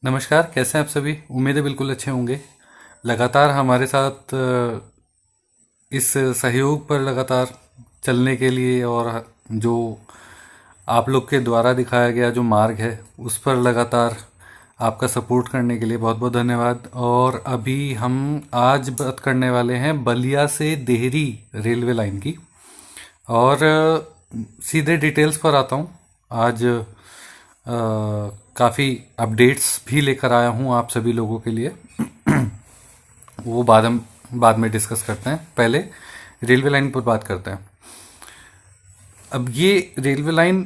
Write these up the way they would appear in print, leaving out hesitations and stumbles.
नमस्कार, कैसे हैं आप सभी। उम्मीद है बिल्कुल अच्छे होंगे। लगातार हमारे साथ इस सहयोग पर लगातार चलने के लिए और जो आप लोग के द्वारा दिखाया गया जो मार्ग है उस पर लगातार आपका सपोर्ट करने के लिए बहुत बहुत धन्यवाद। और अभी हम आज बात करने वाले हैं बलिया से देहरी रेलवे लाइन की। और सीधे डिटेल्स पर आता हूँ। आज काफ़ी अपडेट्स भी लेकर आया हूँ आप सभी लोगों के लिए। वो बाद में डिस्कस करते हैं। पहले रेलवे लाइन पर बात करते हैं। अब ये रेलवे लाइन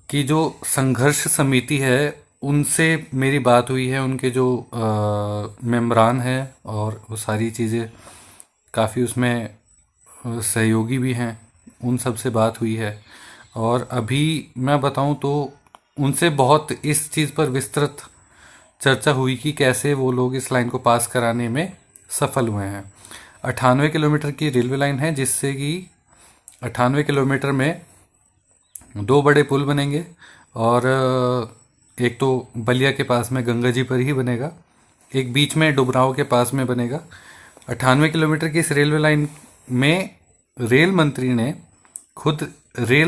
की जो संघर्ष समिति है उनसे मेरी बात हुई है। उनके जो मेम्बरान हैं और वो सारी चीज़ें काफ़ी उसमें सहयोगी भी हैं, उन सब से बात हुई है। और अभी मैं बताऊं तो उनसे बहुत इस चीज़ पर विस्तृत चर्चा हुई कि कैसे वो लोग इस लाइन को पास कराने में सफल हुए हैं। 98 किलोमीटर की रेलवे लाइन है, जिससे कि 98 किलोमीटर में दो बड़े पुल बनेंगे। और एक तो बलिया के पास में गंगा जी पर ही बनेगा, एक बीच में डुबराव के पास में बनेगा। 98 किलोमीटर की इस रेलवे लाइन में रेल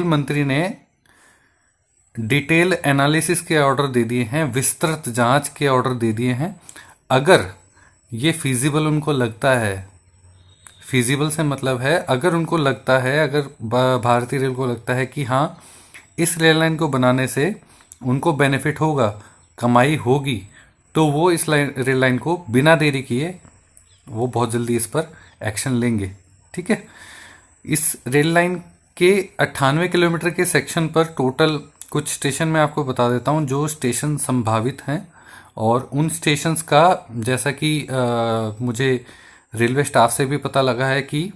मंत्री ने डिटेल एनालिसिस के ऑर्डर दे दिए हैं, विस्तृत जांच के ऑर्डर दे दिए हैं। अगर ये फिजिबल उनको लगता है, फिजिबल से मतलब है अगर उनको लगता है, अगर भारतीय रेल को लगता है कि हाँ इस रेल लाइन को बनाने से उनको बेनिफिट होगा, कमाई होगी, तो वो इस रेल लाइन को बिना देरी किए वो बहुत जल्दी इस पर एक्शन लेंगे। ठीक है। इस रेल लाइन के 98 किलोमीटर के सेक्शन पर टोटल कुछ स्टेशन मैं आपको बता देता हूँ जो स्टेशन संभावित हैं। और उन स्टेशंस का जैसा कि मुझे रेलवे स्टाफ से भी पता लगा है कि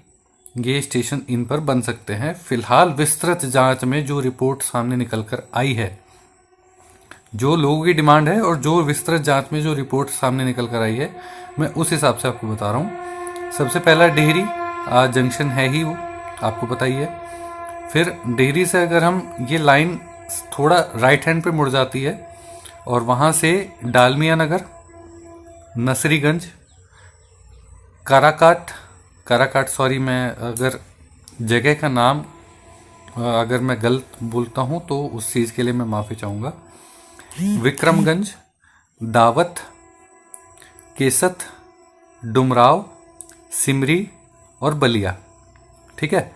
ये स्टेशन इन पर बन सकते हैं। फिलहाल विस्तृत जांच में जो रिपोर्ट सामने निकल कर आई है, जो लोगों की डिमांड है और जो विस्तृत जांच में जो रिपोर्ट सामने निकल कर आई है, मैं उस हिसाब से आपको बता रहा हूँ। सबसे पहला डेहरी जंक्शन है ही, वो आपको पता ही है। फिर डेहरी से अगर हम ये लाइन थोड़ा राइट हैंड पे मुड़ जाती है और वहाँ से डालमिया नगर, नसरीगंज, काराकाट सॉरी, मैं अगर जगह का नाम अगर मैं गलत बोलता हूँ तो उस चीज़ के लिए मैं माफ़ी चाहूँगा। विक्रमगंज, दावत, केसत, डुमराव, सिमरी और बलिया। ठीक है।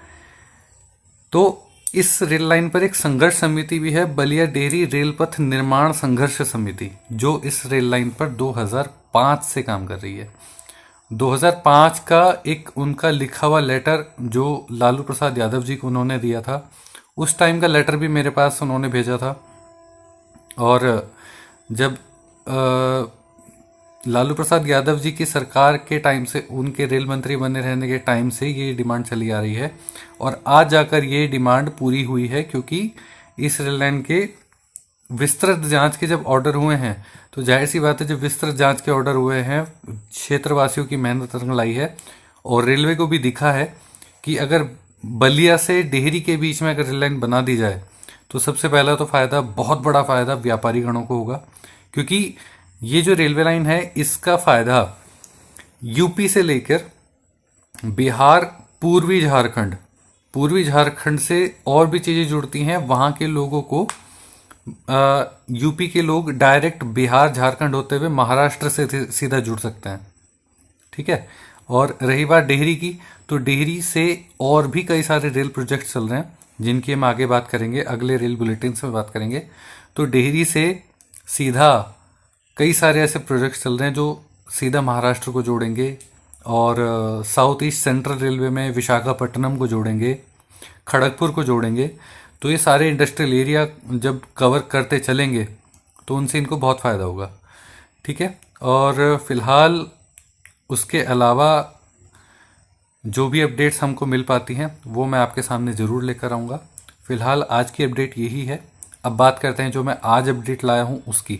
तो इस रेल लाइन पर एक संघर्ष समिति भी है, बलिया डेहरी रेलपथ निर्माण संघर्ष समिति, जो इस रेल लाइन पर 2005 से काम कर रही है। 2005 का एक उनका लिखा हुआ लेटर जो लालू प्रसाद यादव जी को उन्होंने दिया था, उस टाइम का लेटर भी मेरे पास उन्होंने भेजा था। और जब लालू प्रसाद यादव जी की सरकार के टाइम से, उनके रेल मंत्री बने रहने के टाइम से ये डिमांड चली आ रही है और आज जाकर ये डिमांड पूरी हुई है, क्योंकि इस रेल लाइन के विस्तृत जांच के जब ऑर्डर हुए हैं तो जाहिर सी बात है, जब विस्तृत जांच के ऑर्डर हुए हैं, क्षेत्रवासियों की मेहनत रंग लाई है और रेलवे को भी दिखा है कि अगर बलिया से डेहरी के बीच में अगर रेल लाइन बना दी जाए तो सबसे पहला तो फ़ायदा, बहुत बड़ा फ़ायदा व्यापारी गणों को होगा। क्योंकि ये जो रेलवे लाइन है इसका फ़ायदा यूपी से लेकर बिहार, पूर्वी झारखंड से और भी चीज़ें जुड़ती हैं। वहाँ के लोगों को यूपी के लोग डायरेक्ट बिहार झारखंड होते हुए महाराष्ट्र से सीधा जुड़ सकते हैं। ठीक है। और रही बात डेहरी की, तो डेहरी से और भी कई सारे रेल प्रोजेक्ट चल रहे हैं जिनकी हम आगे बात करेंगे, अगले रेल बुलेटिन में बात करेंगे। तो डेहरी से सीधा कई सारे ऐसे प्रोजेक्ट चल रहे हैं जो सीधा महाराष्ट्र को जोड़ेंगे और साउथ ईस्ट सेंट्रल रेलवे में विशाखापट्टनम को जोड़ेंगे, खड़गपुर को जोड़ेंगे। तो ये सारे इंडस्ट्रियल एरिया जब कवर करते चलेंगे तो उनसे इनको बहुत फ़ायदा होगा। ठीक है। और फिलहाल उसके अलावा जो भी अपडेट्स हमको मिल पाती हैं वो मैं आपके सामने ज़रूर लेकर आऊँगा। फ़िलहाल आज की अपडेट यही है। अब बात करते हैं जो मैं आज अपडेट लाया हूँ उसकी।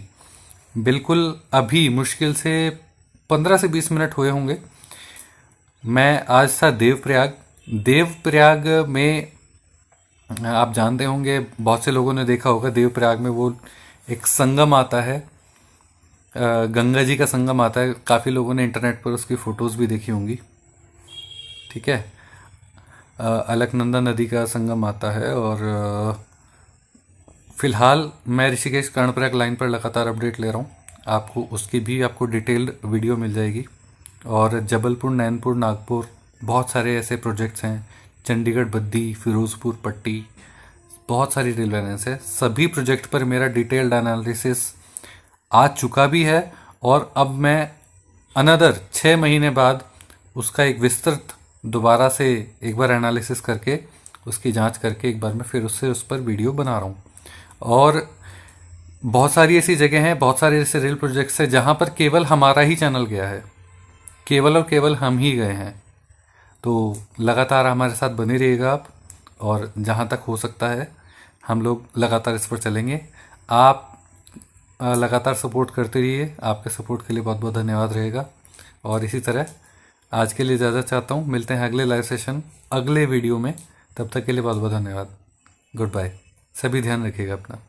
बिल्कुल अभी मुश्किल से 15 से 20 मिनट हुए होंगे। मैं आज था देवप्रयाग में, आप जानते होंगे, बहुत से लोगों ने देखा होगा, देवप्रयाग में वो एक संगम आता है, गंगा जी का संगम आता है, काफ़ी लोगों ने इंटरनेट पर उसकी फ़ोटोज़ भी देखी होंगी। ठीक है, अलकनंदा नदी का संगम आता है। और फ़िलहाल मैं ऋषिकेश कर्णप्रयाग लाइन पर लगातार अपडेट ले रहा हूँ, आपको उसकी भी आपको डिटेल्ड वीडियो मिल जाएगी। और जबलपुर, नैनपुर, नागपुर बहुत सारे ऐसे प्रोजेक्ट्स हैं, चंडीगढ़ बद्दी, फिरोज़पुर पट्टी, बहुत सारी रेलवे लाइन्स है। सभी प्रोजेक्ट पर मेरा डिटेल्ड एनालिसिस आ चुका भी है, और अब मैं अनदर 6 महीने बाद उसका एक विस्तृत दोबारा से एक बार एनालिसिस करके उसकी जांच करके एक बार मैं फिर उससे उस पर वीडियो बना रहा हूँ। और बहुत सारी ऐसी जगह हैं, बहुत सारे ऐसे रेल प्रोजेक्ट्स हैं जहाँ पर केवल हमारा ही चैनल गया है, केवल और केवल हम ही गए हैं। तो लगातार हमारे साथ बने रहिएगा आप, और जहाँ तक हो सकता है हम लोग लगातार इस पर चलेंगे। आप लगातार सपोर्ट करते रहिए, आपके सपोर्ट के लिए बहुत बहुत धन्यवाद रहेगा। और इसी तरह आज के लिए इजाज़त चाहता हूँ, मिलते हैं अगले लाइव सेशन, अगले वीडियो में। तब तक के लिए बहुत बहुत धन्यवाद, गुड बाय। सभी ध्यान रखिएगा अपना।